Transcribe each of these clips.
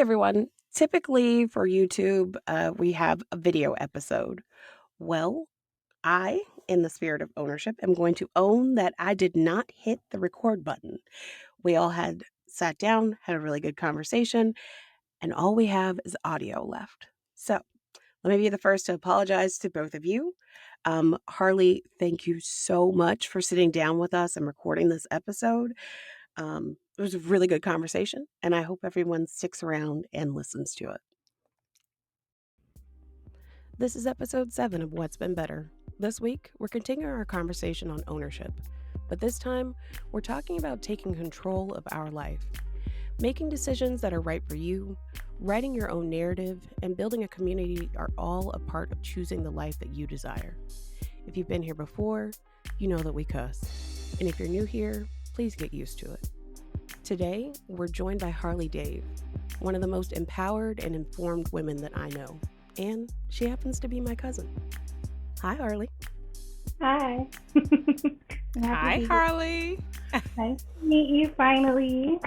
everyone. Typically for YouTube, we have a video episode. Well, I, in the spirit of ownership, am going to own that I did not hit the record button. We all had sat down, had a really good conversation, and all we have is audio left. So let me be the first to apologize to both of you. Harley, thank you so much for sitting down with us and recording this episode. It was a really good conversation, and I hope everyone sticks around and listens to it. This is episode 7 of What's Been Better. This week, we're continuing our conversation on ownership, but this time, we're talking about taking control of our life. Making decisions that are right for you, writing your own narrative, and building a community are all a part of choosing the life that you desire. If you've been here before, you know that we cuss. And if you're new here, please get used to it. Today, we're joined by Harley Dave, one of the most empowered and informed women that I know. And she happens to be my cousin. Hi, Harley. Hi. Hi, Harley. Nice to meet you finally.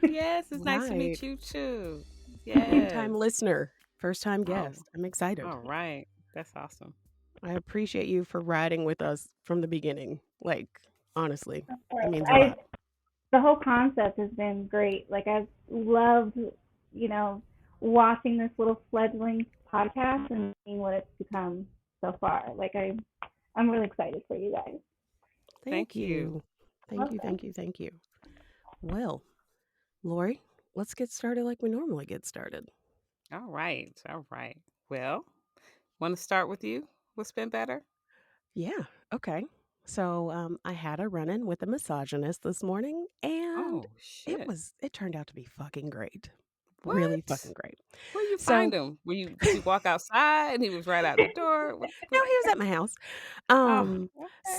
Yes, it's nice to meet you too. Yes. Long-time listener, first-time guest. I'm excited. All right. That's awesome. I appreciate you for riding with us from the beginning. Like, honestly, it means a lot. The whole concept has been great. Like, I've loved, watching this little fledgling podcast and seeing what it's become so far. Like, I'm really excited for you guys. Thank you. Thank you. Well, Lori, let's get started like we normally get started. All right. Well, want to start with you? What's been better? Yeah. Okay. So I had a run-in with a misogynist this morning, and it turned out to be fucking great. What? Really fucking great. Where you find him? Did you walk outside and he was right out the door? No, he was at my house.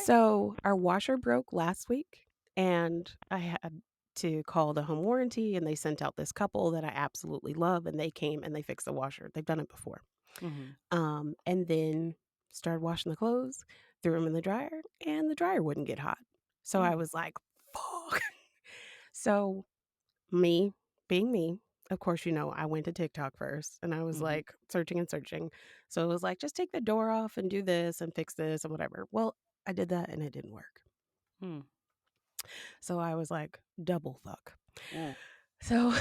So our washer broke last week, and I had to call the home warranty, and they sent out this couple that I absolutely love, and they came and they fixed the washer. They've done it before. Mm-hmm. And then started washing the clothes, threw them in the dryer, and the dryer wouldn't get hot. So I was like, fuck. So me, being me, of course, I went to TikTok first, and I was like searching and searching. So it was like, just take the door off and do this and fix this and whatever. Well, I did that and it didn't work. So I was like, double fuck. So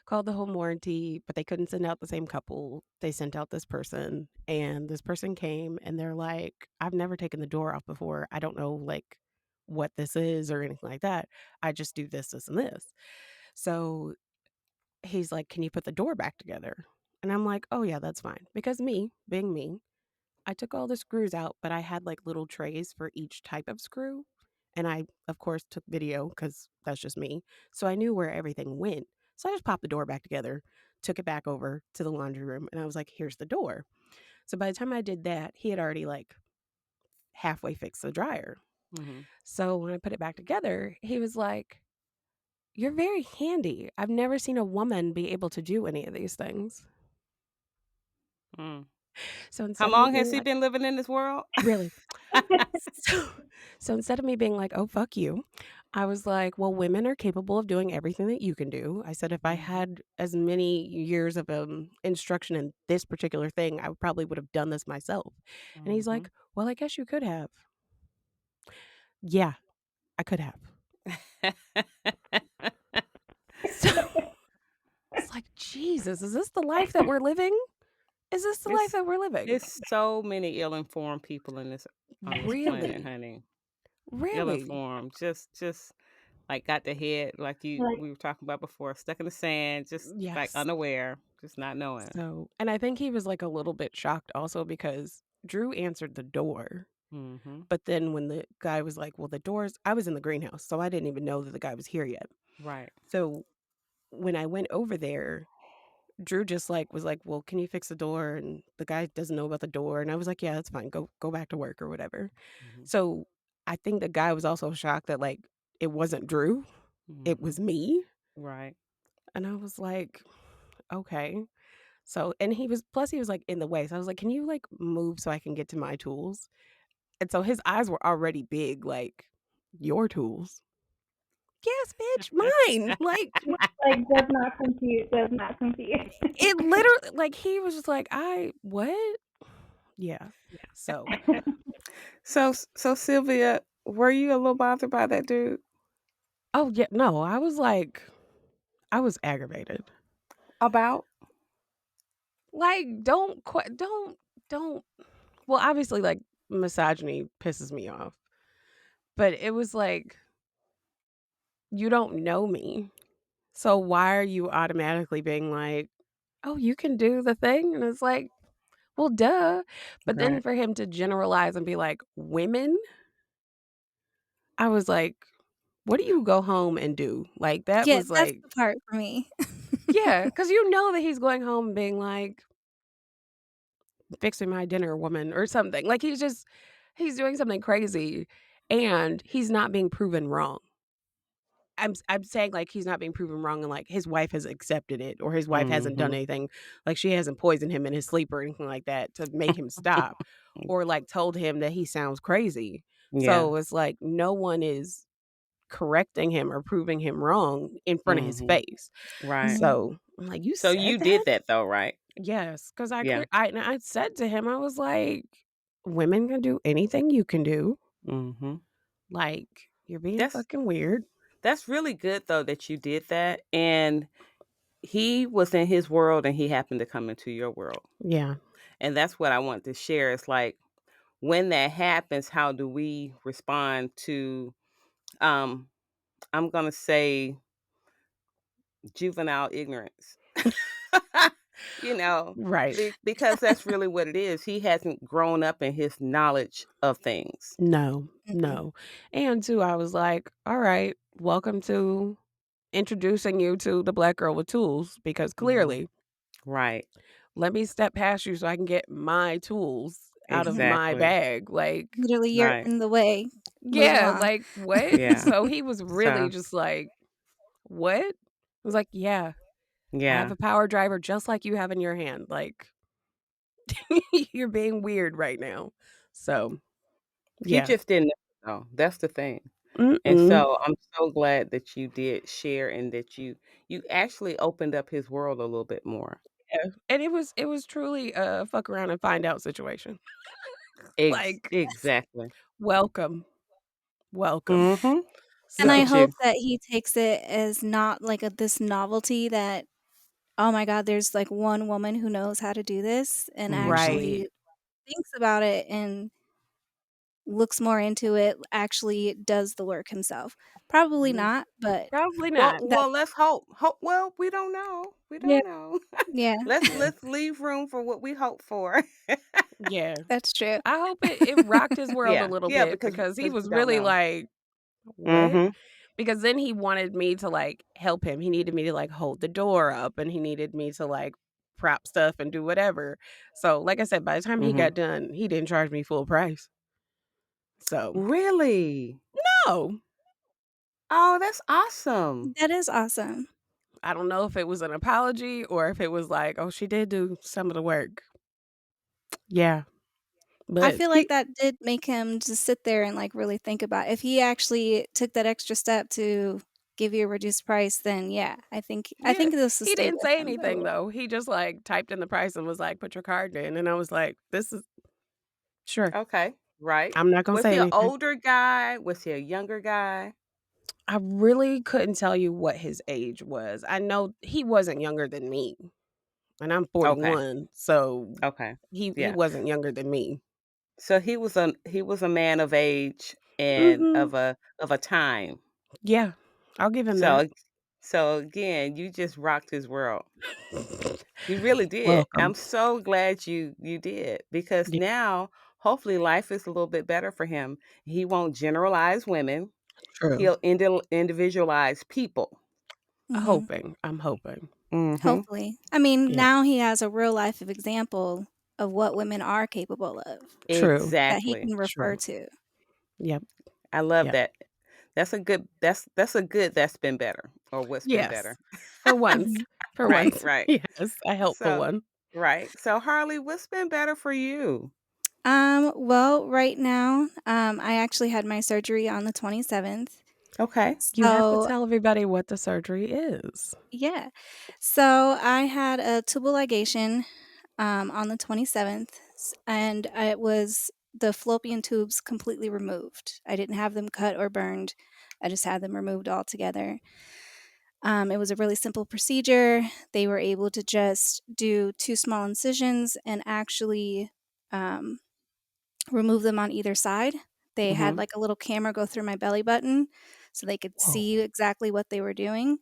called the home warranty, but they couldn't send out the same couple. They sent out this person, and this person came, and they're like, I've never taken the door off before. I don't know like what this is or anything like that. I just do this, this, and this. So he's like, can you put the door back together? And I'm like, oh yeah, that's fine. Because me, being me, I took all the screws out, but I had like little trays for each type of screw. And I, of course, took video because that's just me. So I knew where everything went. So I just popped the door back together, took it back over to the laundry room, and I was like, here's the door. So by the time I did that, he had already like halfway fixed the dryer. So when I put it back together, he was like, you're very handy. I've never seen a woman be able to do any of these things. So how long has he been living in this world? Really? So instead of me being like, oh, fuck you, I was like, well, women are capable of doing everything that you can do. I said, if I had as many years of instruction in this particular thing, I probably would have done this myself. And he's like, well, I guess you could have. Yeah, I could have. So it's like, Jesus, is this the life that we're living? Is this the life that we're living? There's so many ill-informed people on this planet, honey. Really? Ill-informed. Just like got the head, like we were talking about before, stuck in the sand, just like unaware, just not knowing. So, and I think he was like a little bit shocked also because Drew answered the door. But then when the guy was like, well, the doors, I was in the greenhouse, so I didn't even know that the guy was here yet. Right. So when I went over there, Drew just like was like, well, can you fix the door? And the guy doesn't know about the door. And I was like, yeah, that's fine. Go back to work or whatever. So I think the guy was also shocked that like it wasn't Drew. It was me. Right. And I was like, okay. So, and he was like in the way. So I was like, can you like move so I can get to my tools? And so his eyes were already big, like, your tools. yes, bitch, mine. Like does not compute, does not compute. it literally, like he was just like, what? Yeah. So, So Sylvia, were you a little bothered by that dude? oh yeah, no, I was like, I was aggravated. About? Like, don't. Well, obviously, like misogyny pisses me off, but it was like, you don't know me, so why are you automatically being like, oh, you can do the thing, and it's like, well, duh. But then Right. for him to generalize and be like, women, I was like, what do you go home and do? Like, that Yeah, was that's like, the part for me. yeah, because you know that he's going home and being like, fixing my dinner, woman, or something. Like, he's doing something crazy and he's not being proven wrong. I'm saying, like, he's not being proven wrong and, like, his wife has accepted it or his wife hasn't done Mhm. anything, like, she hasn't poisoned him in his sleep or anything like that to make him stop or, like, told him that he sounds crazy. Yeah. So, it's like no one is correcting him or proving him wrong in front of his Mhm. face. Right. Mhm. So, I'm like, "You So said you did that?" that though, right? Yes, 'cause Yeah. I said to him, I was like, "Women can do anything you can do. Mhm. Like, you're being That's fucking weird." that's really good though that you did that, and he was in his world and he happened to come into your world. Yeah. And that's what I want to share. It's like when that happens, how do we respond to um I'm going to say juvenile ignorance. you know, Right. because that's really what it is. He hasn't grown up in his knowledge of things. No, Mhm. no. And too, I was like, "All right, welcome to introducing you to the black girl with tools because Mhm. clearly, Right. let me step past you so I can get my tools out of Mhm. my Exactly. bag." Like, Literally, you're Right. in the way. Move yeah, along. like, what? Yeah. So he was really So, just like, "What?" I was like, "Yeah, I have yeah. a power driver just like you have in your hand. Like, you're being weird right now." So, He yeah. just didn't know. That's the thing. And Mm-mm. so I'm so glad that you did share and that you actually opened up his world a little bit more. Yeah, and it was truly a fuck around and find out situation. Like, Exactly. welcome, welcome. Mhm. And Look I So at you. hope that he takes it as not like this novelty that, "Oh my god, there's, like, one woman who knows how to do this," and Mhm. right. actually thinks about it and looks more into it, actually does the work himself. Probably Mm, not, but probably Well, not. that's let's hope. Well, we don't know. We yeah, don't know. yeah, Yeah, Let's leave room for what we hope for. yeah. that's true. I hope it rocked his world a Yeah. little Yeah, bit because he because was we don't really know. like, "What?" Mhm. Because then he wanted me to, like, help him. He needed me to, like, hold the door up, and he needed me to, like, prop stuff and do whatever. So, like I said, by the time he Mhm. got done, he didn't charge me full price. So, Really? no. Oh, that's awesome. That is awesome. I don't know if it was an apology or if it was like, "Oh, she did do some of the work." Yeah, I but feel like he that did make him just sit there and, like, really think about if he actually took that extra step to give you a reduced price, then yeah, I yeah, think this will he stay didn't with say him for a anything little. though. He just, like, typed in the price and was like, "Put your card in," and I was like, "This is sure. Okay. Right. I'm not gonna Was say he an anything." older guy? Was he a younger guy? I really couldn't tell you what his age was. I know he wasn't younger than me, and I'm Okay. 41, so Okay. he Yeah. wasn't younger than me. So he was a man of age and Mhm. of a time. Yeah, I'll give him that. So so again, you just rocked his world. You really did. Welcome. I'm so glad you did because Yeah, now hopefully life is a little bit better for him. He won't generalize women. true. He'll individualize people. Mhm. I'm hoping. Mhm. Hopefully. I mean, Yeah, now he has a real life of example of what women are capable of true, that he Exactly. can refer true. to. Yep, I love yep. that. That's a good that's been better or what's been Yes, better. for once, Mhm. for Right, once. right. Yes, a helpful So, one. right. So Harley, what's been better for you? Well, right now, I actually had my surgery on the 27th. Okay. You have to So, tell everybody what the surgery is. yeah. So I had a tubal ligation on the 27th, and it was the fallopian tubes completely removed. I didn't have them cut or burned. I just had them removed altogether. It was a really simple procedure. They were able to just do 2 small incisions and actually um, remove them on either side. They had Mhm. like a little camera go through my belly button so they could Whoa. see exactly what they were doing.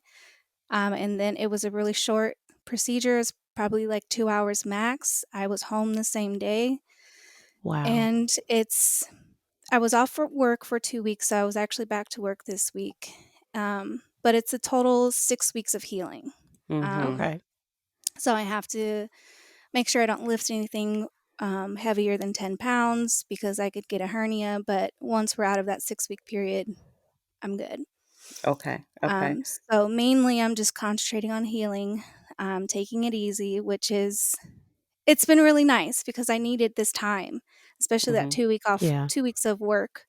And then it was a really short procedure, it's probably like 2 hours max. I was home the same day. Wow. And I was off for work for 2 weeks, so I was actually back to work this week. But it's a total 6 weeks of healing. Mhm. Um, Okay. so I have to make sure I don't lift anything heavier than 10 pounds because I could get a hernia. But once we're out of that 6 week period, I'm good. Okay. Okay. So mainly I'm just concentrating on healing, taking it easy, it's been really nice because I needed this time, especially that Mhm. 2 week off, Yeah. 2 weeks of work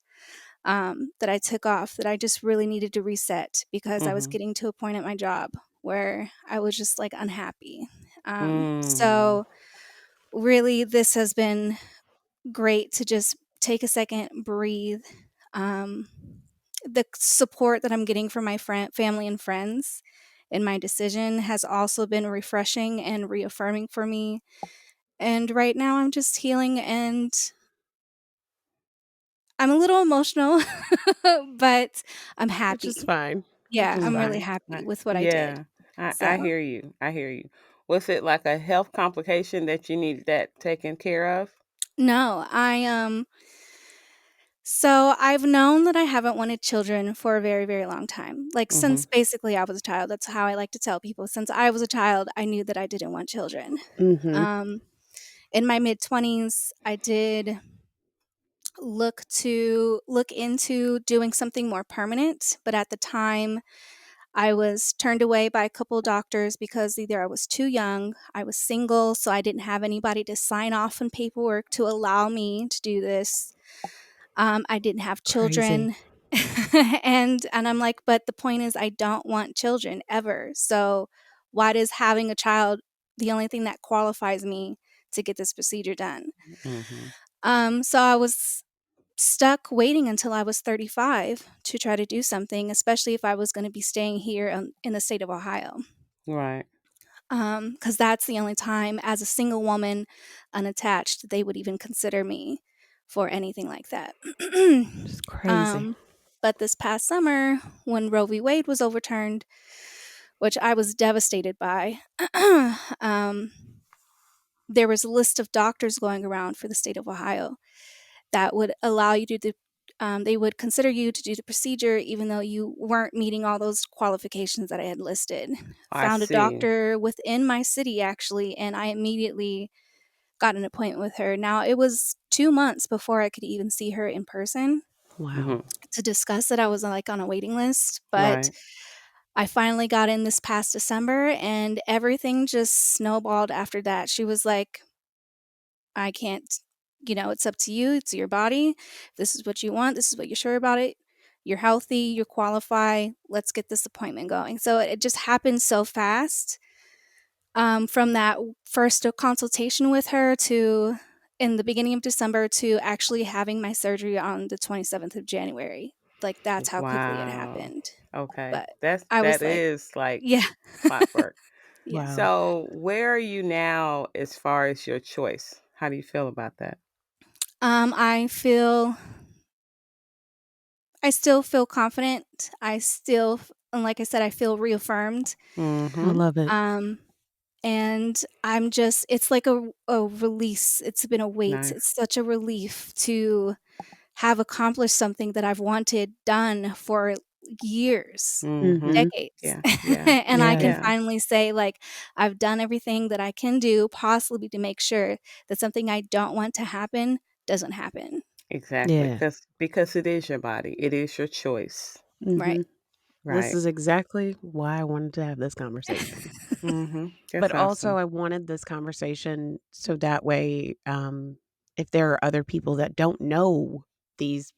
that I took off, that I just really needed to reset because I was Mhm. getting to a point at my job where I was just like unhappy. Mm. So really, this has been great to just take a second, breathe. Um, the support that I'm getting from my family and friends in my decision has also been refreshing and reaffirming for me. And right now I'm just healing and I'm a little emotional, but I'm Which is happy. fine. Which Yeah, is I'm Mhm. really fine. happy with what I did. Yeah. I So, hear you. I hear you. Was it like a health complication that you needed that taken care of? no, so I've known that I haven't wanted children for a very, very long time. Like since Mhm. basically I was a child. That's how I like to tell people. Since I was a child, I knew that I didn't want children. Mhm. Um, in my mid-20s, I did look into doing something more permanent, but at the time I was turned away by a couple doctors because either I was too young, I was single, so I didn't have anybody to sign off on paperwork to allow me to do this. I didn't have Crazy. children. And I'm like, but the point is I don't want children ever. So why does having a child the only thing that qualifies me to get this procedure done? Mhm. So I was stuck waiting until I was 35 to try to do something, especially if I was going to be staying here in the state of Ohio. Right. Because that's the only time as a single woman, unattached, they would even consider me for anything like that. Just crazy. um, but this past summer, when Roe v. Wade was overturned, which I was devastated by, um, there was a list of doctors going around for the state of Ohio that would allow you to do, they would consider you to do the procedure even though you weren't meeting all those qualifications that I had listed. I Found a see. doctor within my city actually, and I immediately got an appointment with her. Now it was 2 months before I could even see her in person Wow. Mhm. to discuss it. I was like on a waiting list, but Right. I finally got in this past December and everything just snowballed after that. She was like, I can't, it's up to you. It's your body. If this is what you want. This is what you're sure about it. You're healthy. You qualify. Let's get this appointment going. So it just happened so fast from that first consultation with her to in the beginning of December to actually having my surgery on the 27th of January. Like that's how quickly it Wow. happened. Okay. But I was That like, is like yeah. clockwork. Yeah. Wow. So, where are you now as far as your choice? How do you feel about that? I feel I still feel confident. And like I said, I feel reaffirmed. I Mhm. love it. Um, and I'm just, it's like a release. It's been a weight. Nice. It's such a relief to have accomplished something that I've wanted done for years, Mhm. Mhm. decades. Yeah. Yeah. And I can Yeah. Yeah. finally say, like, I've done everything that I can do possibly to make sure that something I don't want to happen doesn't happen. Exactly. Yeah. Because it is your body. It is your choice. Right. Mhm. This Right. is exactly why I wanted to have this conversation. Mhm. That's But also, awesome. I wanted this conversation so that way, if there are other people that don't know these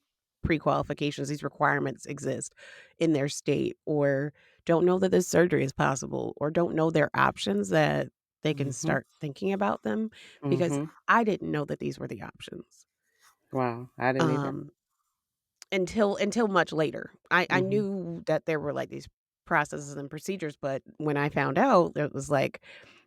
pre-qualifications, these requirements exist in their state, or don't know that this surgery is possible, or don't know their options that they can Mhm. start thinking about them, because Mhm. I didn't know that these were the options. Wow, I didn't either. Um, until much later. I Mhm. knew that there were, like, these processes and procedures, but when I found out, it was like,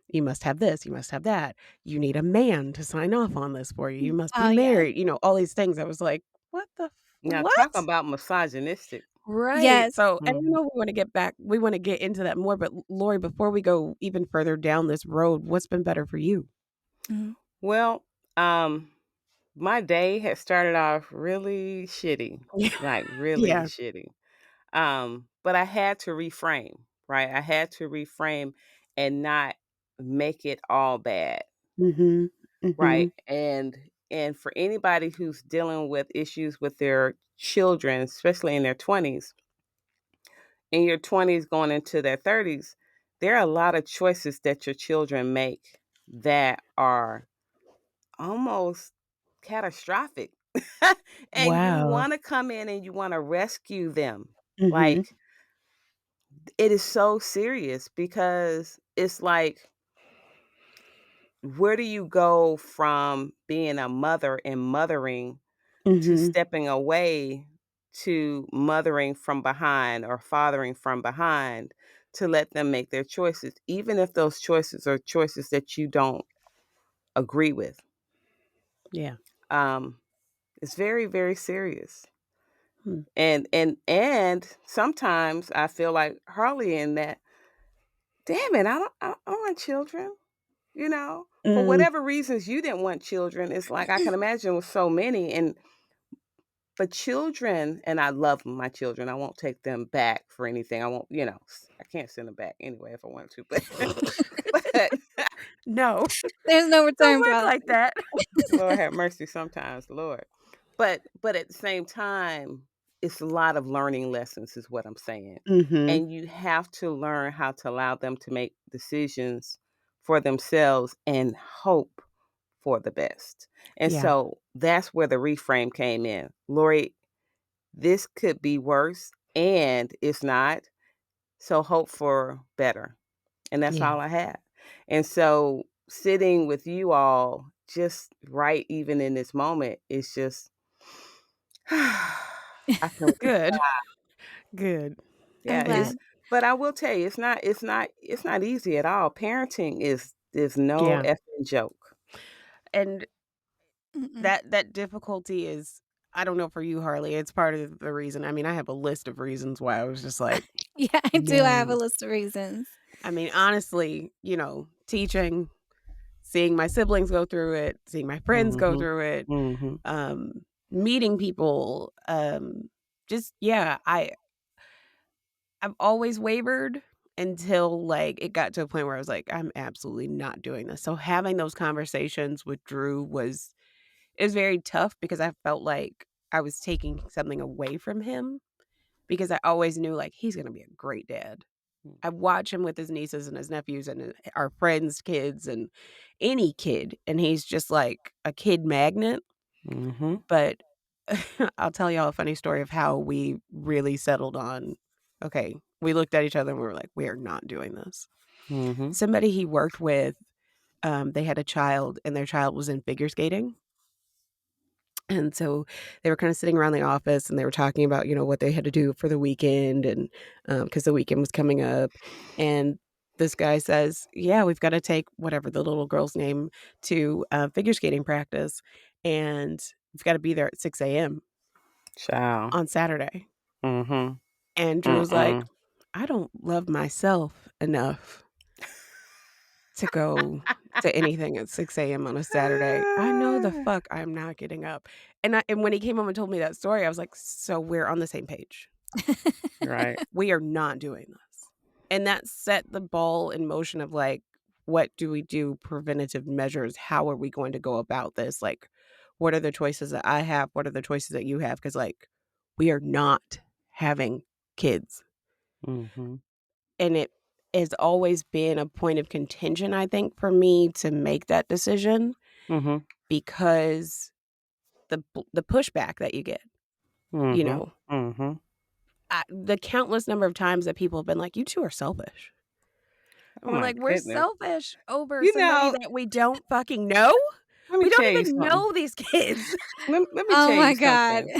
"You must have this, you must have that. You need a man to sign off on this for you. You must be Oh, yes. married," all these things. I was like, "What the f Now talk what?" about misogynistic. Right. Yes. So, and I Mhm. know we wanna get into that more, but Lori, before we go even further down this road, what's been better for you? Mhm. Well, um, my day had started off really shitty, like really Yeah. shitty. But I had to reframe, right? I had to reframe and not make it all bad, Mhm. right? Mhm. And for anybody who's dealing with issues with their children, especially in your 20s going into their 30s, there are a lot of choices that your children make that are almost catastrophic. And you Wow. want to come in and you want to rescue them. Mhm. Like, it is so serious because it's like, where do you go from being a mother and mothering to Mhm. stepping away to mothering from behind or fathering from behind to let them make their choices, even if those choices are choices that you don't agree with? Yeah. Um, it's very, very serious. Hmm. And sometimes I feel like Harley in that, damn it, I don't want children. For Mm. whatever reasons you didn't want children. It's like I can imagine with so many. And for children, and I love my children. I won't take them back for anything. I won't, I can't send them back anyway if I wanted to. But but No. There's no Don't return work policy. like that. Lord have mercy sometimes, Lord. But at the same time, it's a lot of learning lessons is what I'm saying. Mhm. And you have to learn how to allow them to make decisions for themselves and hope for the best. And Yeah. so that's where the reframe came in. Lori, this could be worse and it's not. So hope for better. And that's Yeah. all I had. And so sitting with you all just right even in this moment is just I can Good. Good. I'm yeah, it's glad. but I will tell you it's not easy at all. Parenting is no Yeah. effing joke. And Mm-mm. that difficulty is, I don't know for you, Harley, it's part of the reason. I mean, I have a list of reasons why I was just like, Yeah, I do. I have a "No." list of reasons. I mean, honestly, teaching, seeing my siblings go through it, seeing my friends go Mhm. through it, Mhm. um, meeting people, just yeah, I've always wavered until, like, it got to a point where I was like, "I'm absolutely not doing this." So having those conversations with Drew was it was very tough because I felt like I was taking something away from him, because I always knew, like, he's gonna be a great dad. I watch him with his nieces and his nephews and, our friends' kids and any kid, and he's just like a kid magnet. Mhm. But I'll tell y'all a funny story of how we really settled on, okay, we looked at each other and we were like, "We are not doing this." Mhm. Somebody he worked with, they had a child, and their child was in figure skating. And so they were kinda sitting around the office, and they were talking about, what they had to do for the weekend, and, because the weekend was coming up, and this guy says, "Yeah, we've gotta take" whatever the little girl's name, "to, figure skating practice, and we've gotta be there at 6 a.m. Child. on Saturday." Mhm. And Drew was like, Mm-mm. "I don't love myself enough to go to anything at 6 a.m. on a Saturday. I know the fuck I'm not getting up." And when he came home and told me that story, I was like, "So we're on the same page. Right. We are not doing this." And that set the ball in motion of, like, what do we do, preventative measures? How are we going to go about this? Like, what are the choices that I have? What are the choices that you have? Because, like, we are not having kids. Mhm. And it has always been a point of contention, I think, for me to make that decision, Mhm. because the pushback that you get. you Mm-hmm. know, Mm-hmm. the countless number of times that people have been like, "You two are selfish." Oh And we're my like, "We're goodness. selfish over You somebody know, that we don't fucking know? let me We don't tell you even something. know these kids." Let me Oh tell you my god. something.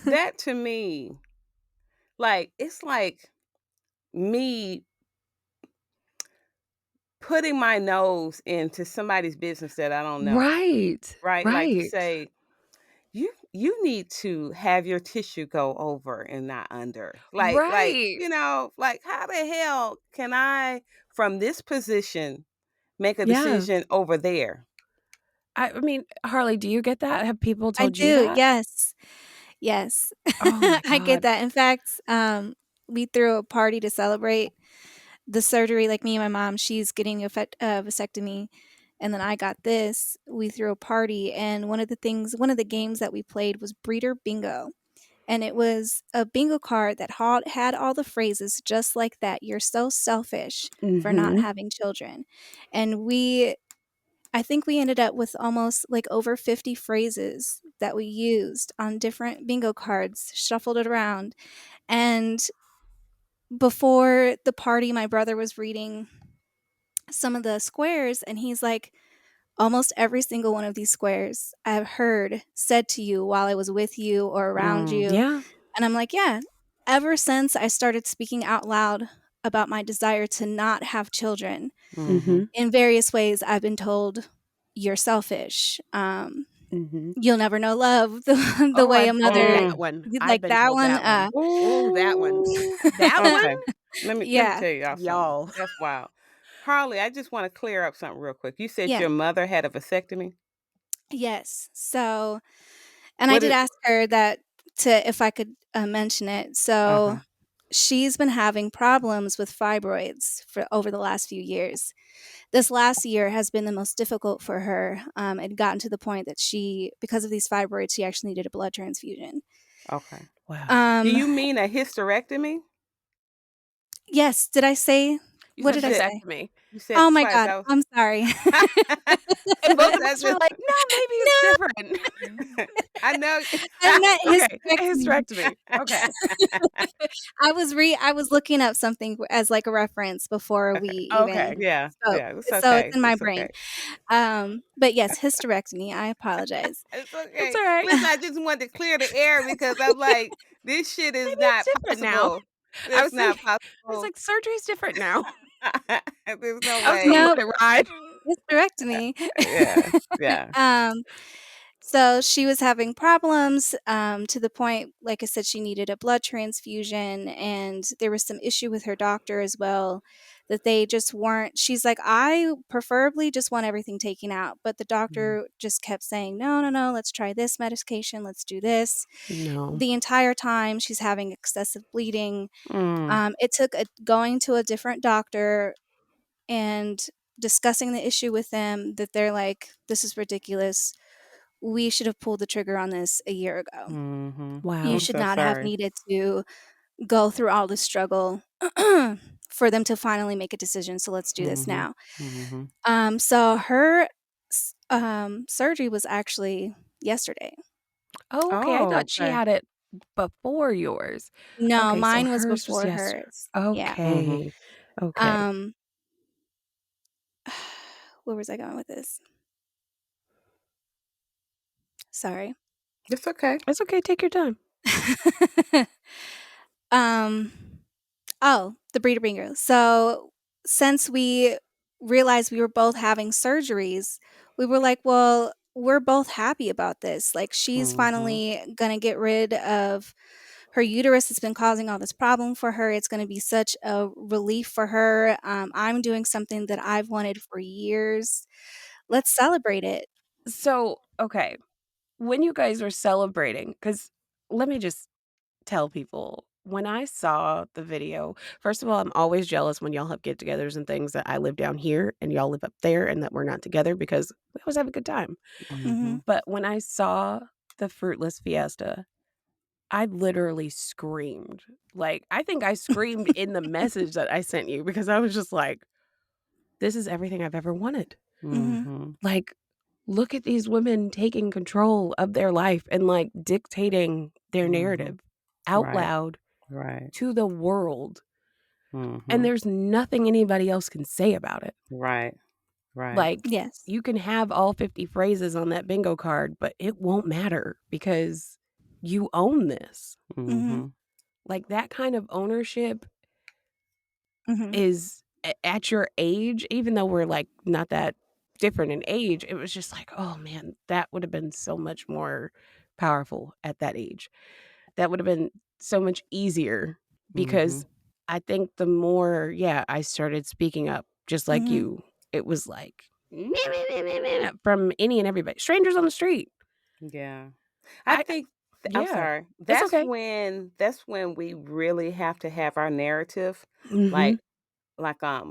That to me, like, it's like me putting my nose into somebody's business that I don't know, Right. right? Like to Right. say, you need to have your tissue go over and not under. Like, Right. like how the hell can I from this position make a Yeah. decision over there? I mean, Harley, do you get that? Have people I told you do, that? yes. Yes. Oh my I get god. that. In fact, we threw a party to celebrate the surgery, like, me and my mom, she's getting a vasectomy, and then I got this. We threw a party, and one of the games that we played was breeder bingo, and it was a bingo card that had all the phrases just like that, "You're so selfish for not Mhm. having children," and I think we ended up with almost, like, over 50 phrases that we used on different bingo cards, shuffled it around, and before the party, my brother was reading some of the squares, and he's like, "Almost every single one of these squares I've heard said to you while I was with you or around Mm, you." Yeah. And I'm like, "Yeah, ever since I started speaking out loud about my desire to not have children, mm-hmm. Mhm. in various ways, I've been told, 'You're selfish. Mhm. You'll never know love the Oh, way I've a told mother,'" Mm. that one. I've like been that told one, that one. Ooh, that one. Ooh. That one? Okay. Let me yeah, tell y'all something. Y'all. That's wild. Harley, I just want to clear up something real quick. You said yeah, your mother had a vasectomy? yes. So, and I What did it ask her that to if I could, mention it. So, uh-huh. she's been having problems with fibroids for over the last few years. This last year has been the most difficult for her. It gotten to the point that because of these fibroids, she actually needed a blood transfusion. Okay. Wow. Do Um, you mean a hysterectomy? yes, did I say You what You said did I said say? vasectomy. you said Oh it my twice. god, I was I'm sorry. And both because of I us were just like, "No, maybe it's different." I know. I meant Okay, a hysterectomy. hysterectomy. Okay. I was looking up something as, like, a reference before we even Okay. Yeah, spoke, yeah, it's so it's okay. in my It's brain. okay. But yes, hysterectomy, I apologize. It's It's okay. alright. Listen, I just wanted to clear the air because I'm like, this shit is Maybe it's not different now. possible. I It's was thinking not I was possible. like, "Surgery's different now." There's no I was going to way. Nope, let it ride. hysterectomy. Yeah, yeah. Um, so she was having problems, to the point, like I said, she needed a blood transfusion, and there was some issue with her doctor as well, that they just weren't she's like, "I preferably just want everything taken out," but the Mm. doctor just kept saying, "No, no, no, let's try this medication, let's do this." No. The entire time, she's having excessive bleeding. Mm, It took going to a different doctor and discussing the issue with them, that they're like, "This is ridiculous. We should have pulled the trigger on this a year ago. mm-hmm. You I'm Wow. should so not have sorry. needed to go through all this struggle for them to finally make a decision. So let's do this Mm-hmm. now." Mm-hmm. So her surgery was actually yesterday. Oh, okay, I Oh, thought she okay. had it before yours. No, Okay, so mine was hers was before yesterday. hers. Yeah. Mm-hmm. Okay. Okay. Um, where was I going with this? Sorry. It's okay. It's okay, take your time. um, Oh, the breeder bingo. So, since we realized we were both having surgeries, we were like, "Well, we're both happy about this. Like, she's Mm-hmm. finally gonna get rid of her uterus. It's been causing all this problem for her. It's gonna be such a relief for her. I'm doing something that I've wanted for years. Let's celebrate it." So, okay, when you guys were celebrating, because let me just tell people, when I saw the video, first of all, I'm always jealous when y'all have get-togethers and things that I live down here and y'all live up there and that we're not together because we always have a good time. Mm-hmm. Mhm. But when I saw the fruitless fiesta, I literally screamed. Like, I think I screamed in the message that I sent you because I was just like, "This is everything I've ever wanted." Mhm. Mm-hmm. Like, look at these women taking control of their life and like dictating their Mm-hmm. narrative out Right. loud Right. to the world. And Mm-hmm. there's nothing anybody else can say about it. Right. Right. Like, Yes. you can have all 50 phrases on that bingo card, but it won't matter because you own this. Mhm. Mm-hmm. Like, that kind of ownership Mhm. is at your age, even though we're like not that different in age, it was just like, oh man, that would have been so much more powerful at that age. That would have been so much easier Mm-hmm. because I think the more, yeah, I started speaking up, just like Mhm. you, it was like from any and everybody, strangers on the street. Yeah. I I, think I'm yeah, sorry. it's okay. That's when we really have to have our narrative Mm-hmm. like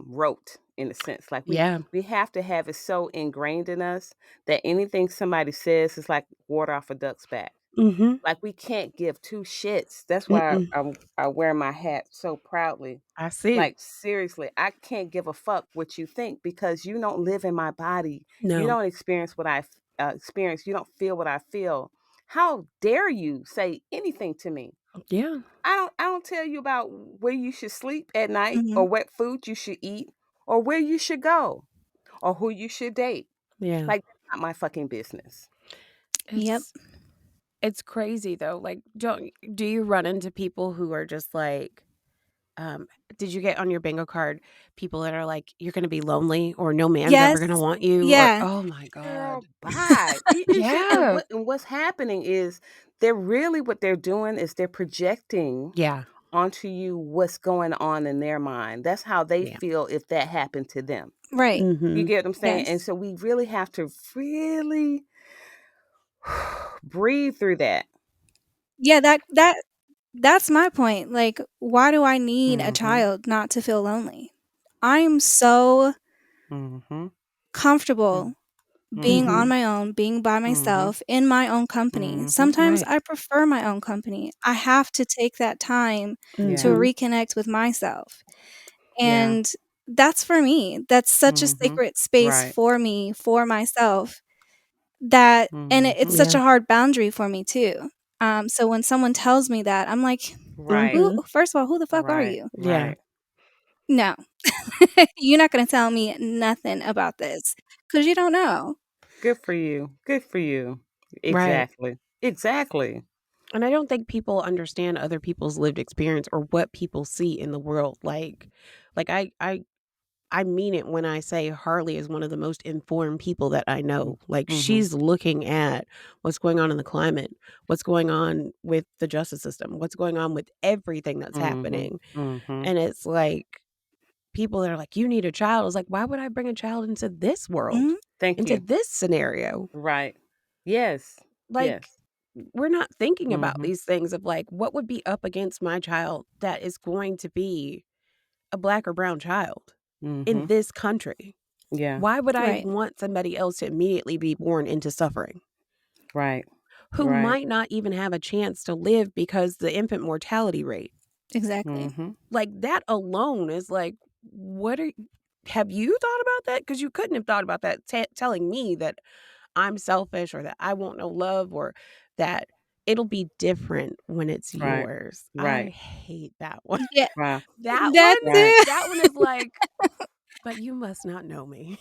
wrote in a sense. Like Yeah. we have to have it so ingrained in us that anything somebody says is like water off a duck's back. Mm-hmm. Like we can't give two shits. That's why Mm-mm. I wear my hat so proudly. I see. Like seriously, I can't give a fuck what you think because you don't live in my body. You No. don't experience what I experience. You don't feel what I feel. How dare you say anything to me? Yeah. I don't tell you about where you should sleep at night Mhm. or what food you should eat or where you should go or who you should date. Yeah. Like that's not my fucking business. Yep. It's it's crazy though. Like, do you run into people who are just like, um, did you get on your bingo card people that are like, you're gonna be lonely or no man's ever Yes. gonna want you or Yeah. oh my Girl, God. bye. It's just Yeah. and what's happening is they're really what they're doing is they're projecting Yeah. onto you what's going on in their mind. That's how they Yeah. feel if that happened to them. Right. You Mm-hmm. get what I'm saying? And Yes. so we really have to really breathe through that. Yeah, that's my point. Like, why do I need a Mhm. child not to feel lonely? I'm so Mhm. comfortable Mm. being on Mm-hmm. Mhm. my own, being by Mhm. myself in my own company. Mhm. Sometimes Right. I prefer my own company. I have to take that time to Yeah. Mm-hmm. reconnect with myself. Yeah. And that's for me. That's such a Mhm. sacred space Right. for me, for myself, that and it's Mhm. such Yeah. a hard boundary for me too. So when someone tells me that, I'm like, Right. who Mm-hmm. first of all, who the fuck are Right. you? Yeah. Right. No. You're not gonna tell me nothing about this because you don't know. Good for you. Good for you. Right. Exactly. Exactly. And I don't think people understand other people's lived experience or what people see in the world. Like I mean it when I say Harley is one of the most informed people that I know. Like, Mhm. she's looking at what's going on in the climate, what's going on with the justice system, what's going on with everything that's Mhm. happening. Mhm. And it's like people that are like, you need a child. It's like, why would I bring a child into this world, Mhm. Thank into you. this scenario? Right. Yes. Like, Yes. we're not thinking about Mhm. these things of like, what would be up against my child that is going to be a black or brown child in Mhm. this country? Yeah. Why would I Right. want somebody else to immediately be born into suffering Right. who Right. might not even have a chance to live because the infant mortality rate? Exactly. Mhm. Like, that alone is like, what are have you thought about that? Because you couldn't have thought about that telling me that I'm selfish or that I won't know love or that it'll be different when it's Right. yours. I Right. hate that one. Yeah, Wow. that Right. too. That one is like, but you must not know me.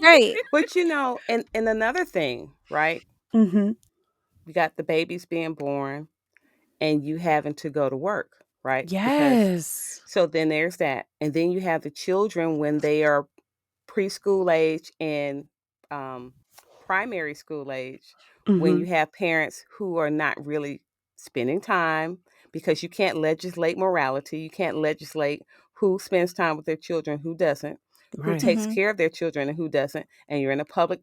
Right. But and another thing, right? Mhm. You got the babies being born and you having to go to work, right? Because Yes. so then there's that. And then you have the children when they are preschool age and um, primary school age, when you Mhm. have parents who are not really spending time because you can't legislate morality. You can't legislate who spends time with their children, who doesn't, who Right. takes Mhm. care of their children, and who doesn't. And you're in a public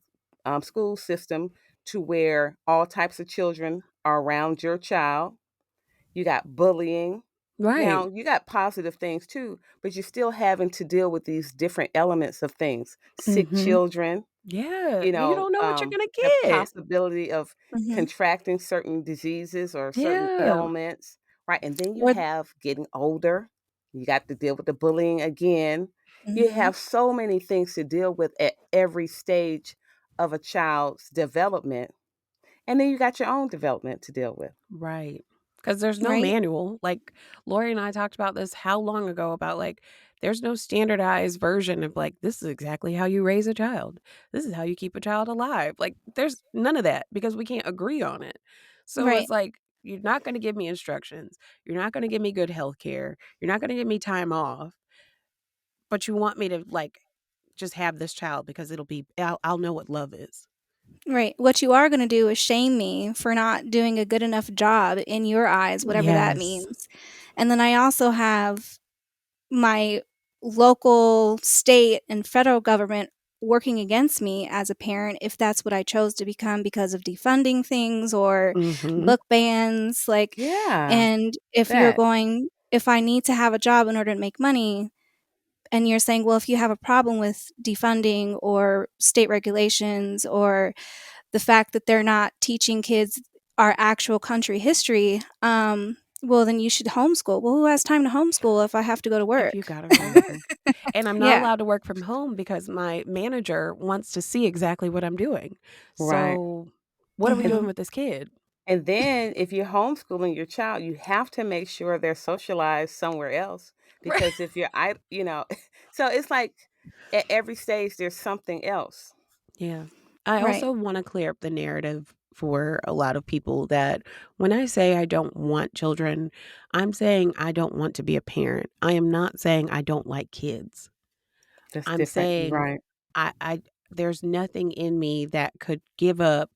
school system to where all types of children are around your child. You got bullying. Now, Right. you got positive things too, but you're still having to deal with these different elements of things. Sick Mhm. children, Yeah. Well, you don't know what you're gonna the get. possibility of Mhm. contracting certain diseases or certain Yeah. ailments, right? And then you Or have getting older. You got to deal with the bullying again. You mhm. have so many things to deal with at every stage of a child's development, and then you got your own development to deal with. Right. Because there's no Right? manual. Like, Lori and I talked about this how long ago about, like, there's no standardized version of, like, this is exactly how you raise a child. This is how you keep a child alive. Like, there's none of that because we can't agree on it. So Right. it's like, you're not going to give me instructions. You're not going to give me good health care. You're not going to give me time off. But you want me to, like, just have this child because I'll know what love is. Right. What you are gonna do is shame me for not doing a good enough job in your eyes, whatever that Yes. means. And then I also have my local, state, and federal government working against me as a parent if that's what I chose to become because of defunding things or Mm-hmm. book bans, like, Yeah, and if I need to have a job in order to make money, and you're saying, well, if you have a problem with defunding or state regulations or the fact that they're not teaching kids our actual country history, well, then you should homeschool. Well, who has time to homeschool if I have to go to If you work? gotta go to work. And I'm not Yeah. allowed to work from home because my manager wants to see exactly what I'm doing. right. So, what are we And doing Mhm. with this kid? and then if you're homeschooling your child, you have to make sure they're socialized somewhere else, Right. because if you're I so it's like at every stage there's something else. Yeah. I Right. also wanna clear up the narrative for a lot of people that when I say I don't want children, I'm saying I don't want to be a parent. I am not saying I don't like kids. That's I'm different. saying Right. I there's nothing in me that could give up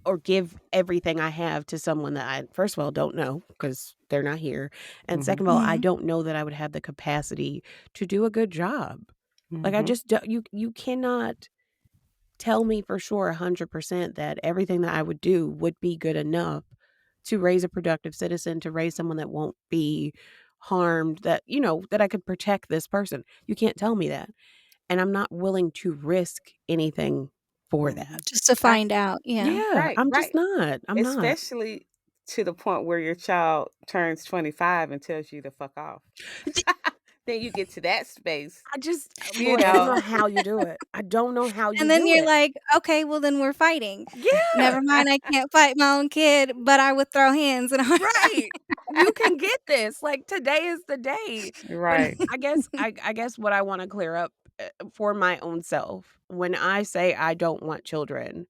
or give everything I have to someone that I, first of all, don't know because they're not here. And Mhm. second of all, I Mhm. don't know that I would have the capacity to do a good job. Like, I Mhm. just don't, you cannot tell me for sure 100% that everything that I would do would be good enough to raise a productive citizen, to raise someone that won't be harmed, that, that I could protect this person. You can't tell me that. And I'm not willing to risk anything for that. Mhm. Just to I find out. Yeah. Yeah, Right, I'm just right. not. I'm not. Especially to the point where your child turns 25 and tells you to fuck off. Then you get to that space, I just you Lori, I don't know know. how you do it. I don't know how you And then do you're it. like, "Okay, well, then we're fighting. Yeah, Never mind, I can't fight my own kid, but I would throw hands and I." right. You can get this. Like, today is the day. But Right. I guess what I wanna clear up, for my own self, when I say I don't want children,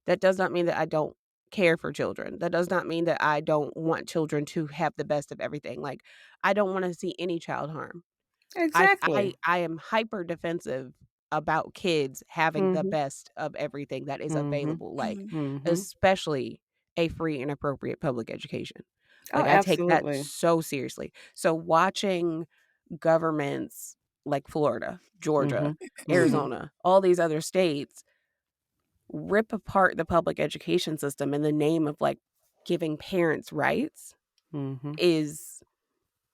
that does not mean that I don't care for children. That does not mean that I don't want children to have the best of everything. Like, I don't wanna see any child harm. I Exactly. I I am hyper defensive about kids having the Mhm. best of everything that is Mhm. available, like, Mhm. Mhm. especially a free and appropriate public education. Oh, Like, I take that absolutely. so seriously. So watching governments like Florida, Georgia, Mhm. Mhm. Arizona, all these other states rip apart the public education system in the name of, like, giving parents rights Mhm. is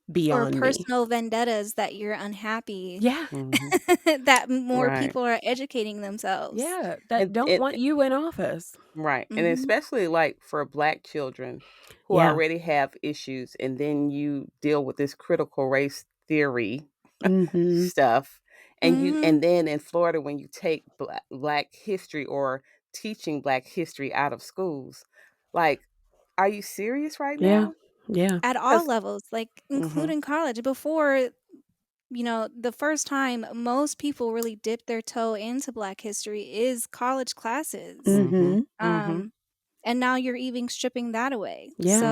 Or beyond me. personal vendettas that you're unhappy Yeah. Mhm. that more Right. people are educating themselves. Yeah, that And don't it want you in office. right. And Mhm. especially like for black children who Yeah. already have issues, and then you deal with this critical race theory Mhm. stuff, Mhm. and then in Florida when you take black history or teaching black history out of schools, like, are you serious right Yeah. now? Yeah. At all Cuz levels, like, mhm. including college. Before, the first time most people really dip their toe into Black history is college classes. Mhm. Mhm. Mhm. Um, and now you're even stripping that away. Yeah. So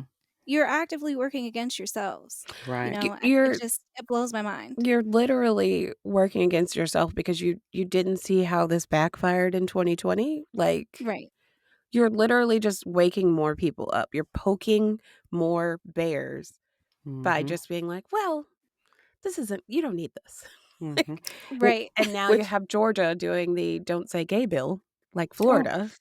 Mm. you're actively working against yourselves. Right. It just it blows my mind. You're literally working against yourself because you didn't see how this backfired in 2020. Like, Right. you're literally just waking more people up. You're poking more bears by Mhm. just being like, "Well, this isn't you don't need this." Mhm. Wh- Right. And now you Which have Georgia doing the "Don't Say Gay" bill, like oh, Florida,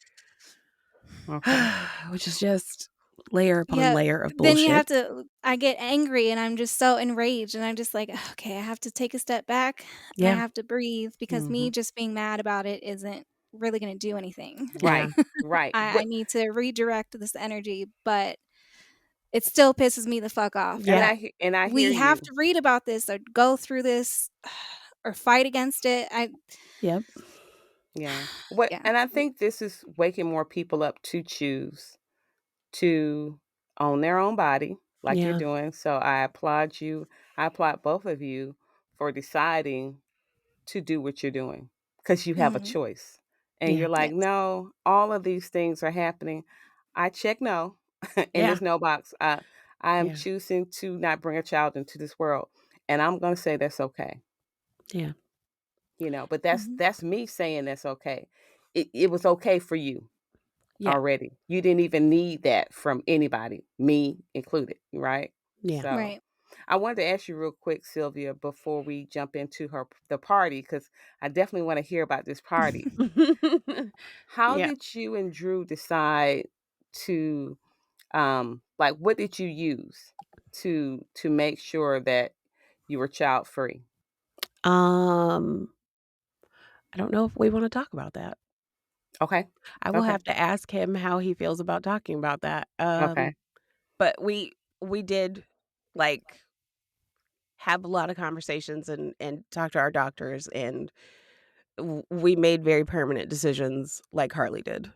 okay. which is just layer upon Yeah. layer of Then you have bullshit. to I get angry and I'm just so enraged and I'm just like, okay, I have to take a step back and I Yeah. have to breathe because me Mhm. just being mad about it isn't really going to do anything. Yeah. Right. Right. I need to redirect this energy, but it still pisses me the fuck off And Yeah. that I hear we have you. to read about this or go through this or fight against it. Yep. Yeah. What Yeah. and I think this is waking more people up to choose to own their own body like you're Yeah. doing. So I applaud you. I applaud both of you for deciding to do what you're doing because you have a Mhm. choice. And Yeah. you're like, Yes. no, all of these things are happening. I check no in Yeah. this no box. I am Yeah. choosing to not bring a child into this world. And I'm going to say that's okay. Yeah. But Mhm. that's me saying that's okay. It was okay for you Yeah. already. You didn't even need that from anybody, me included, right? Yeah. So, Right. I wanted to ask you real quick, Sylvia, before we jump into the party, because I definitely want to hear about this party. How Yeah. did you and Drew decide to, like, what did you use to make sure that you were child free? Um, I don't know if we wanna talk about that. Okay, I will okay, have to ask him how he feels about talking about that. okay, But we did, like, have a lot of conversations and talk to our doctors, and we made very permanent decisions like Harley did.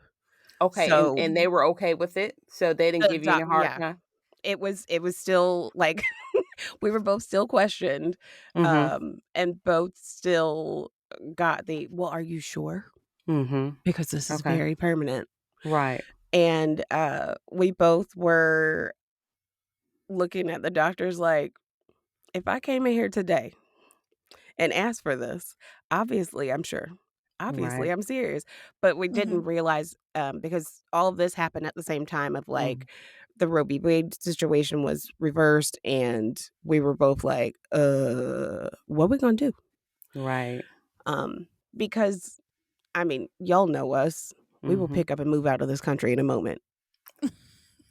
okay, So, and they Mhm. were okay with it, so they didn't the give you any doc hard yeah, time. it was still, like, we were both still questioned, Mm-hmm. and both still got the, "Well, are you sure? Mm-hmm. Because this is Okay. very permanent." Right. And, we both were looking at the doctors like, "If I came in here today and asked for this, obviously I'm sure. Obviously, Right. I'm serious." But we didn't Mhm. realize, because all of this happened at the same time of, Mm. like, the Roe v. Wade situation was reversed, and we were both like, what we gonna do?" Right. Because, I mean, y'all know us. We will Mhm. pick up and move out of this country in a moment.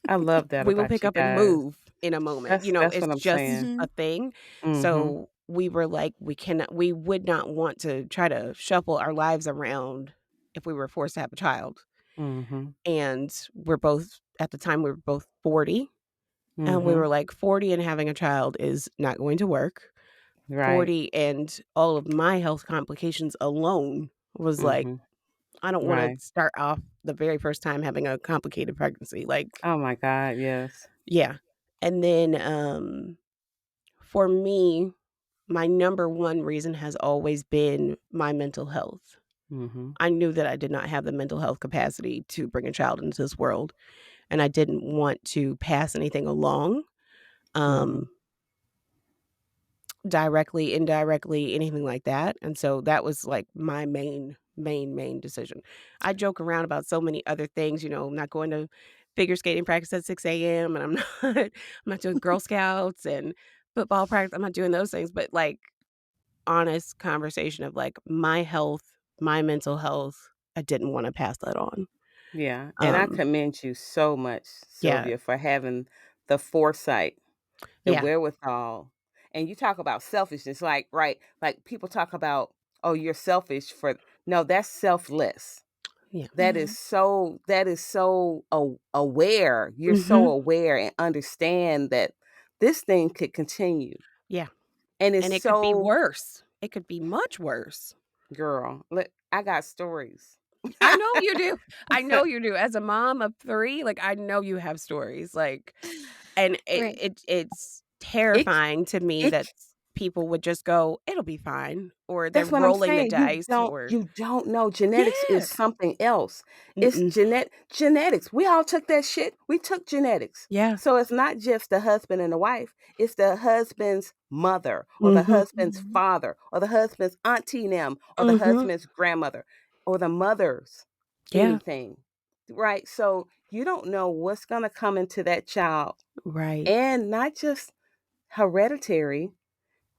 I love that We will about pick you up and guys. move in a moment, That's it's what I'm just saying. a Mhm. thing. Mhm. So, we were like, we would not want to try to shuffle our lives around if we were forced to have a child. Mhm. And we're both at the time, we were both 40, and we Mhm. were like, 40 and having a child is not going to work. Right. 40 and all of my health complications alone was like, Mhm. I don't wanna Right. start off the very first time having a complicated pregnancy, like, Oh my God, yes. yeah. And then, for me, my number one reason has always been my mental health. Mhm. I knew that I did not have the mental health capacity to bring a child into this world, and I didn't want to pass anything along, Mhm. um, directly, indirectly, anything like that, and so that was, like, my main decision. I joke around about so many other things, I'm not going to figure skating practice at 6 a.m., and I'm not I'm not doing Girl Scouts and football practice, I'm not doing those things, but, like, honest conversation of, like, my health, my mental health, I didn't wanna pass that on. Yeah, and I Um, commend you so much, yeah, Sylvia, for having the foresight, the yeah, wherewithal. And you talk about selfishness, like, right, like people talk about, oh, you're selfish for no, that's selfless. yeah. Mhm. That is so aware. You're so Mhm. aware and understand that this thing could continue. Yeah, And it's and it could be so worse. It could be much worse. girl, look, I got stories. I know you do. I know you do. As a mom of 3, like, I know you have stories, like, and Right. it's it terrifying to me it that people would just go, "It'll be fine," or they're That's what I'm rolling the saying. dice or You don't know. Genetics is yeah. something else. It's Mm-mm. genetics. We all took that shit. We took genetics. Yeah. So it's not just the husband and the wife. It's the husband's mother or the Mhm. husband's Mhm. father or the husband's auntie them or the Mhm. husband's grandmother or the mother's Yeah. anything. Right? So you don't know what's going to come into that child. Right. And not just hereditary,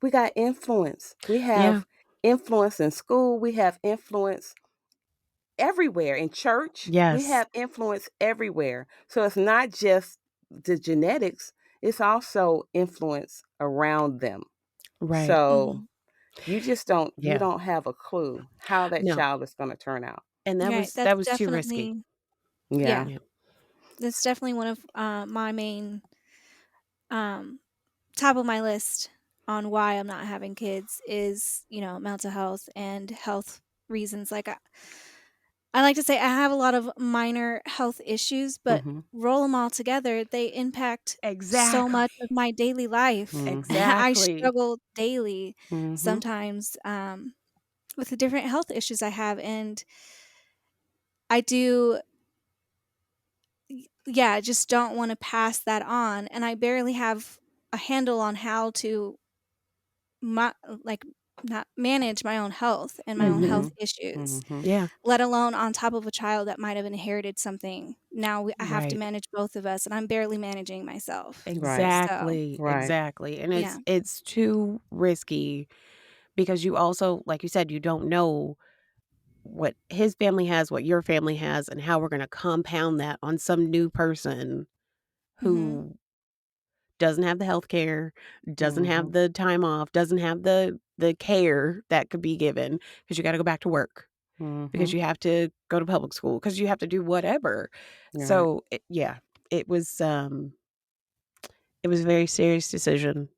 we got influence. We Yeah. have influence in school. We have influence everywhere in church. We Yes. have influence everywhere. So it's not just the genetics, it's also influence around them. Right. So Mhm. you Yeah. don't have a clue how that No. child is going to turn out. And that Right. was That's that was too risky. definitely Yeah. yeah. Yeah. That's definitely one of my main um top of my list on why I'm not having kids is, mental health and health reasons. Like I like to say I have a lot of minor health issues, but Mm-hmm. roll them all together, they impact so Exactly. much of my daily life. Mm-hmm. I Exactly. struggle daily Mm-hmm. sometimes with the different health issues I have, and I do, yeah, just don't want to pass that on. And I barely have a handle on how to my like not manage my own health and my own Mhm. health issues, Mm-hmm. Yeah. let alone on top of a child that might have inherited something. Now I have to Right. manage both of us, and I'm barely managing myself. Right. So, Exactly. Right. Exactly. And yeah. it's too risky because you also, like you said, you don't know what his family has, what your family has, and how we're going to compound that on some new person Mhm. who doesn't have the health care, doesn't Mm-hmm. have the time off, doesn't have the care that could be given because you got to go back to work, Mm-hmm. because you have to go to public school, because you have to do whatever. Right. So, yeah, it was a very serious decision.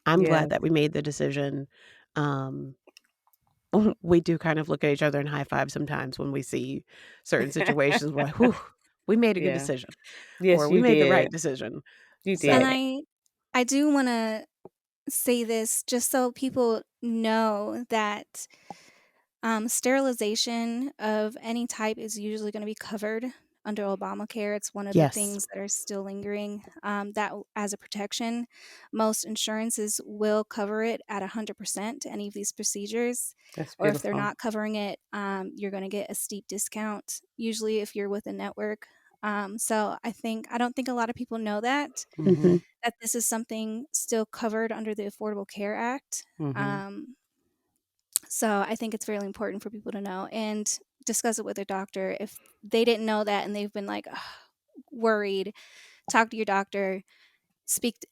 I'm glad Yes. that we made the decision. Um, we do kind of look at each other and high five sometimes when we see certain situations. We're like, "Whew, we made a good Yeah. decision," Yes, or "We you made the did. right decision." You And So, did. I do want to say this just so people know that sterilization of any type is usually going to be covered under Obamacare. It's one of the yes. things that are still lingering. As a protection, most insurances will cover it at 100%, any of these procedures. That's Or if they're beautiful. not covering it, you're going to get a steep discount, usually if you're with a network. So I don't think a lot of people know Mm-hmm. Mhm. that this is something still covered under the Affordable Care Act. Mm-hmm. So I think it's really important for people to know and discuss it with their doctor. If they didn't know that and they've been like worried, talk to your doctor,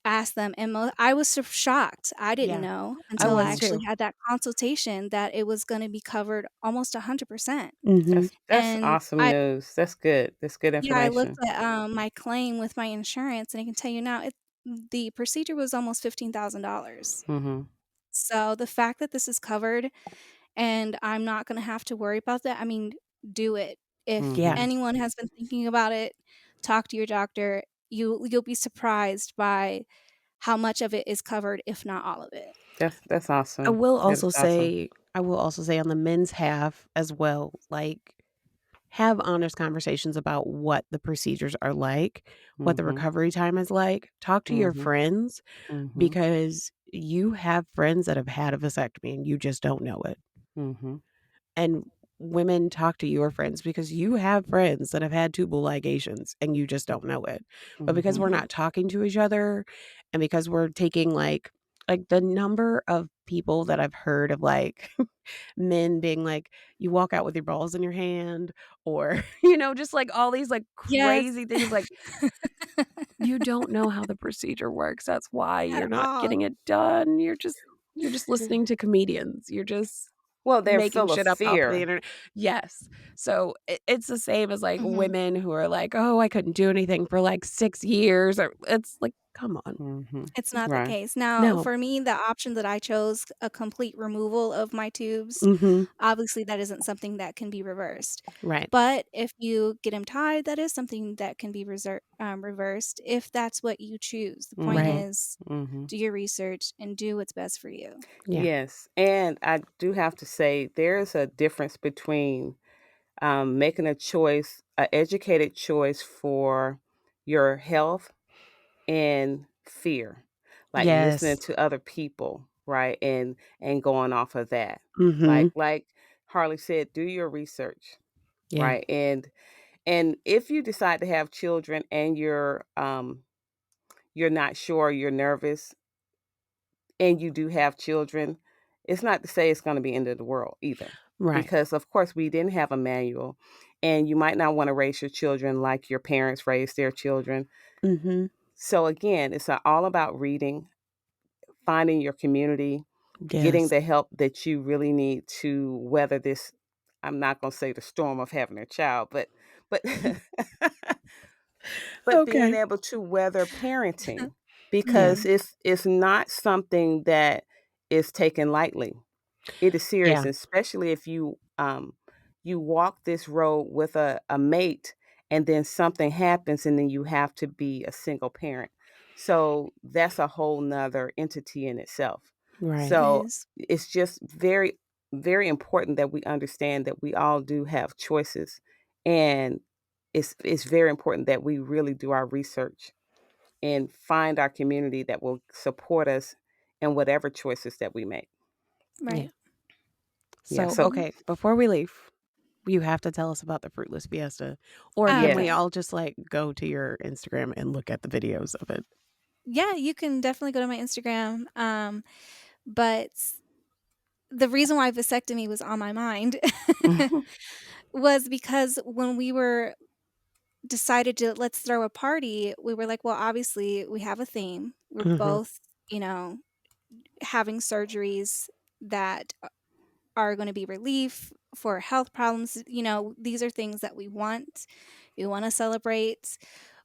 ask them. And I was so shocked. I didn't Yeah. know I until I Mm-hmm. was actually too. had that consultation that it was going to be covered almost 100%. Mhm. That's And awesome news. That's good. That's good yeah, I looked information. at my claim with my insurance, and I can tell you now, the procedure was almost $15,000. Mm-hmm. So the fact that this is covered and I'm not gonna have to worry about that, I mean, do it. If Mm-hmm. Yeah. anyone has been thinking about it, talk to your doctor. You'll be surprised by how much of it is covered, if not all of it. That's I awesome. will That is also awesome. say I will also say on the men's half as well, like, have honest conversations about what the procedures are like, what the Mm-hmm. recovery time is like. Talk to your Mm-hmm. friends Mm-hmm. because you have friends that have had a vasectomy and you just don't know it. Mm-hmm. And women, talk to your friends because you have friends that have had tubal ligations and you just don't know it. But because Mm-hmm. we're Mhm. not talking to each other and because we're taking like the number of people that I've heard of like men being like, you walk out with your balls in your hand, or, just like all these like Yes. crazy things, like, you don't know how the procedure works. That's why At you're not all. getting it done. You're just listening to comedians. You're just Well, they're making full of shit up off the fear. internet. Yes. So it's the same as like Mhm. women who are like, oh, I couldn't do anything for like 6 years. Or it's like, come on. Mm-hmm. It's not the Right. case. Now, No. for me, the option that I chose, a complete removal of my tubes, Mm-hmm. obviously that isn't something that can be reversed. Right. But if you get them tied, that is something that can be reversed if that's what you choose. The point Mm-hmm. Right. is, Mm-hmm. do your research and do what's best for you. Yeah. Yes. And I do have to say there's a difference between making a choice, an educated choice for your health and fear, like listening Yes. to other people, right? And going off of that. Mm-hmm. Like Harley said, do your research, Yeah. right? And if you decide to have children and you're not sure, you're nervous, and you do have children, it's not to say it's going to be end of the world either. Right. Because of course we didn't have a manual, and you might not want to raise your children like your parents raised their children. Mm-hmm. So again, it's all about reading, finding your community, getting Yes. the help that you really need to weather this. I'm not going to say the storm of having a child, but but being Okay. able to weather parenting, Yeah. because it's not something that is taken lightly. It is serious, Yeah. especially if you you walk this road with a mate, and then something happens, and then you have to be a single parent. So that's a whole nother entity in itself. Right. It So is. it's just very, very important that we understand that we all do have choices, and it's very important that we really do our research and find our community that will support us in whatever choices that we make. Yeah. Right. Yeah. So, So Mhm. okay, before we leave, you have to tell us about the fruitless fiesta, or can we Okay. yes. all just like go to your Instagram and look at the videos of it? Yeah, you can definitely go to my Instagram. But the reason why vasectomy was on my mind Mhm. was because when we were decided to let's throw a party, we were like, well, obviously we have a theme. We're Mhm. both, you know, having surgeries that are going to be relief for health problems. You know, these are things that we want. We want to celebrate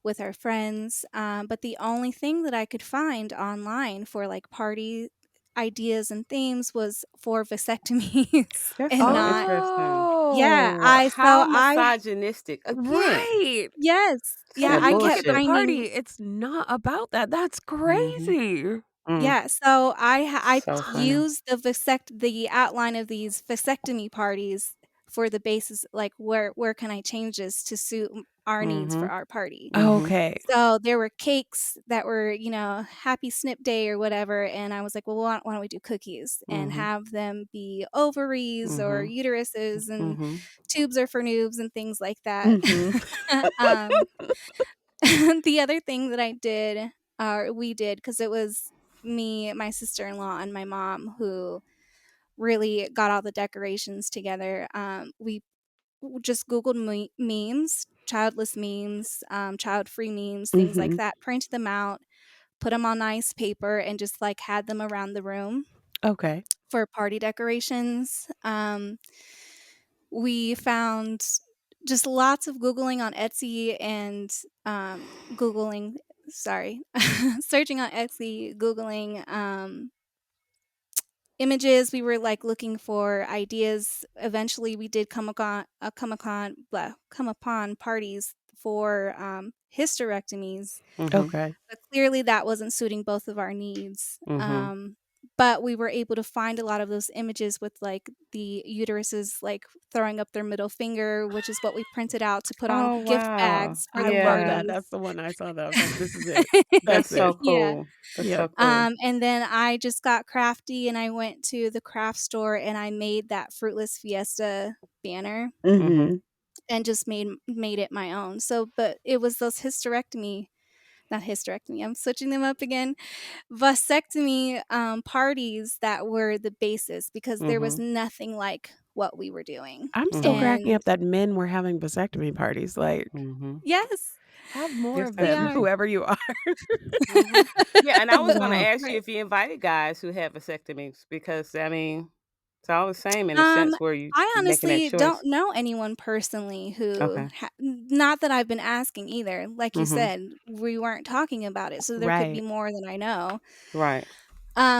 with our friends. But the only thing that I could find online for like party ideas and themes was for vasectomies That's and so not, interesting. yeah, Oh, How misogynistic again. right. yes, It's yeah, And that I you look kept at the bullshit. party, finding, it's not about that. That's Mhm. crazy. Mm. yeah, so I So funny. used the outline of these vasectomy parties for the basis, like, where can I change this to suit our needs for Mhm. our party? Mhm. Okay. So, there were cakes that were, happy snip day or whatever, and I was like, "Well, why don't we do cookies and Mhm. have them be ovaries or Mhm. uteruses, and Mhm. tubes are for noobs," and things like that. Mhm. Um, the other thing that I did, or we did, because it was me, my sister-in-law, and my mom who really got all the decorations together. We just Googled memes, childless memes, child-free memes, things like Mhm. that, printed them out, put them on nice paper, and just, like, had them around the room Okay. for party decorations. We found just lots of Googling on Etsy and, Googling sorry, searching on Etsy, Googling, images. We were, like, looking for ideas. Eventually, we did come upon parties for, hysterectomies, Mhm. Okay. but clearly that wasn't suiting both of our needs. Mhm. But we were able to find a lot of those images with, like, the uteruses, like, throwing up their middle finger, which is what we printed out to put on Oh, gift wow. bags for I the love Yeah. that. parties. That's the one I saw that I was like, "This is it. That's That's so it." Yeah. cool. That's Yep. so cool. And then I just got crafty and I went to the craft store and I made that Fruitless Fiesta banner Mhm. Mhm. and just made it my own. So, but it was those not hysterectomy, I'm switching them up again, vasectomy, parties that were the basis because there was Mhm. nothing like what we were doing. I'm still Mhm. cracking And up that men were having vasectomy parties. Like, Mhm. yes, have more Yes, of they they them, should are. be. whoever you are. Mhm. Yeah, and I was gonna Wow. ask you Right. if you invited guys who have vasectomies because, I mean, it's all the same in a Um, sense where you I making that honestly choice. don't know anyone personally who Okay. not that I've been asking either. Like you Mhm. said, we weren't talking about it, so there could be Right. more than I know. Right.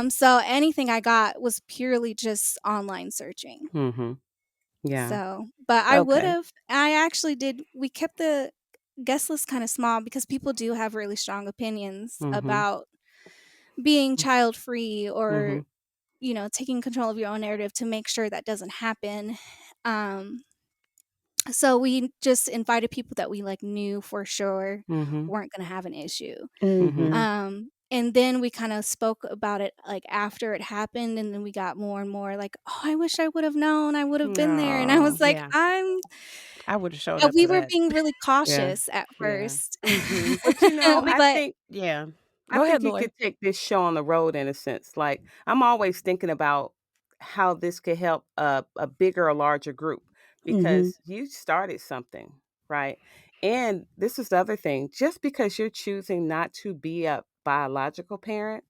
So anything I got was purely just online searching. Mhm. Yeah. So, but I Okay. would've I actually did we kept the guest list kinda small because people do have really strong opinions Mhm. about being child free or, Mhm. taking control of your own narrative to make sure that doesn't happen. Um, so we just invited people that we, like, knew for sure Mhm. weren't gonna have an issue. Mhm. Mhm. And then we kinda spoke about it, like, after it happened, and then we got more and more like, "Oh, I wish I would've known, I would've been there," and I was No. like, Yeah. "I'm." I would have showed up We to were that. being really Yeah. cautious at Yeah. first. Mhm. But, I But think Yeah. I Go ahead, think you Lloyd. could take this show on the road in a sense. Like, I'm always thinking about how this could help a bigger or larger group Mhm. because you started something, right? And this is the other thing, just because you're choosing not to be a biological parent,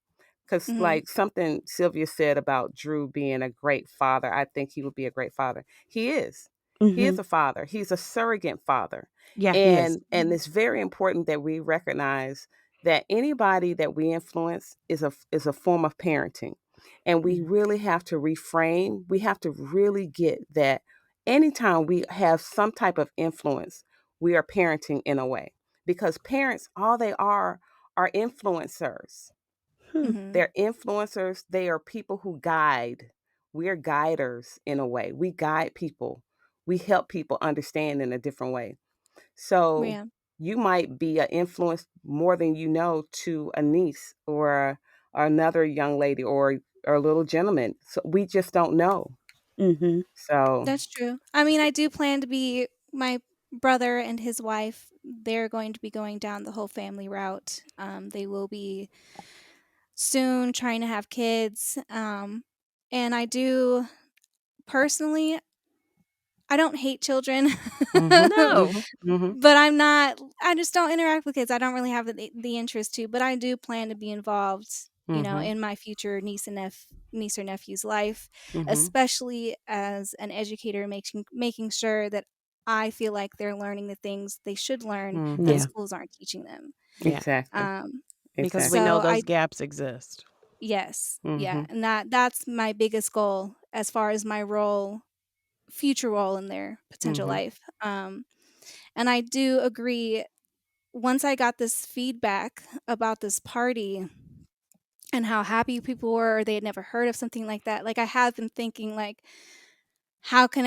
because mhm, like something Sylvia said about Drew being a great father, I think he would be a great father. He is. He is Mhm. a father. He's a surrogate father. Yeah, he is. And it's very important that we recognize that anybody that we influence is a form of parenting. And we Mm. really have to reframe. We have to really get that anytime we have some type of influence, we are parenting in a way, because parents, all they are influencers. Hmm. Mm-hmm. They're influencers. They are people who guide. We're guiders in a way. We guide people. We help people understand in a different way. So Yeah. you might be an influence more than you know to a niece or another young lady or a little gentleman. So we just don't know. Mm-hmm. So, That's true. I mean, I do plan to be my brother and his wife. They're going to be going down the whole family route. They will be soon trying to have kids. And I do personally, I don't hate children, mhm, No. mhm, mhm, but I just don't interact with kids. I don't really have the interest to, but I do plan to be involved, mhm, in my future niece or nephew's life, mhm, especially as an educator, making sure that I feel like they're learning the things they should learn that mhm. Yeah. schools aren't teaching them. Yeah. Exactly. Um, Because we know Exactly. so those gaps exist. yes, yeah, Mhm, and that's my biggest goal as far as my future role in their potential mhm, life. And I do agree. Once I got this feedback about this party and how happy people were, or they had never heard of something like that, like I had them thinking, like, how can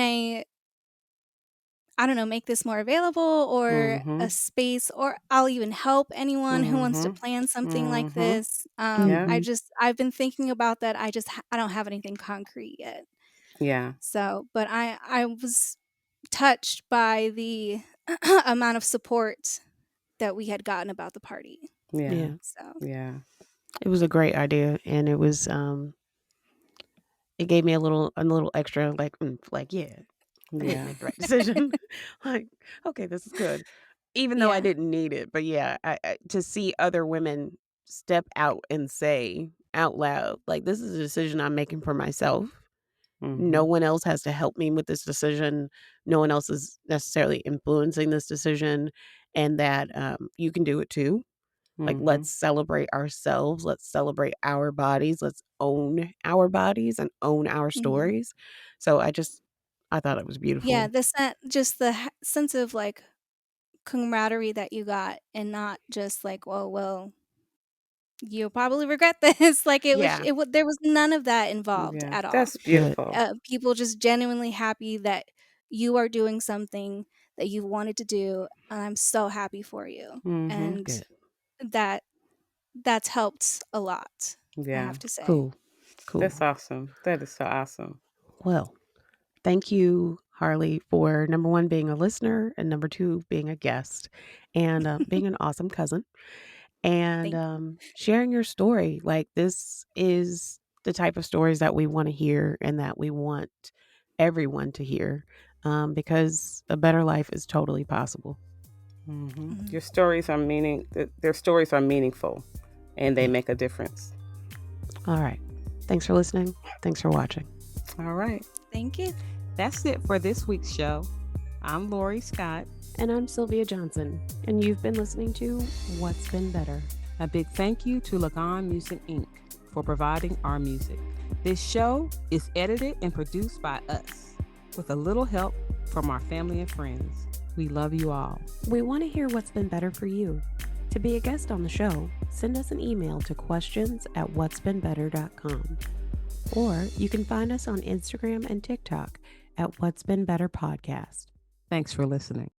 I don't know, make this more available, or a mhm, space, or I'll even help anyone who wants to mhm, plan something like mhm. this. Yeah, Mm-hmm. I've been thinking about that. I don't have anything concrete yet. yeah, So, but I was touched by the amount of support that we had gotten about the party. yeah, Yeah. So, yeah, It was a great idea, and it gave me a little extra like, yeah, I did yeah. make the right decision. Like, okay, this is good. Even though I yeah. didn't need it, but yeah, to see other women step out and say out loud, like, this is a decision I'm making for myself. No Mhm, one else has to help me with this decision. No one else is necessarily influencing this decision, and that you can do it too. Like, mhm, let's celebrate ourselves. Let's celebrate our bodies. Let's own our bodies and own our Mhm. stories. So I thought it was Yeah, beautiful. just the sense of, like, camaraderie that you got, and not just like, well, you'll probably regret this." Like, Yeah, there was none of that involved yeah. at all. That's good. beautiful. People just genuinely happy that you are doing something that you wanted to do, and I'm so happy for you. Mhm. And Good. that that's helped a lot, I Yeah. have to say. Cool. Cool. That's awesome. That is so awesome. Well, thank you, Harley, for number one, being a listener, and number two, being a guest, and being an awesome cousin, and Thank you. sharing your story. Like, this is the type of stories that we want to hear and that we want everyone to hear, because a better life is totally possible. Mhm. Your stories are their stories are meaningful, and they Yeah. make a difference. All right. Thanks for listening. Thanks for watching. All right. Thank you. That's it for this week's show. I'm Lori Scott. And I'm Sylvia Johnson, and you've been listening to What's Been Better. A big thank you to Lagan Music Inc. for providing our music. This show is edited and produced by us, with a little help from our family and friends. We love you all. We want to hear what's been better for you. To be a guest on the show, send us an email to questions@whatsbeenbetter.com. Or you can find us on Instagram and TikTok at What's Been Better Podcast. Thanks for listening.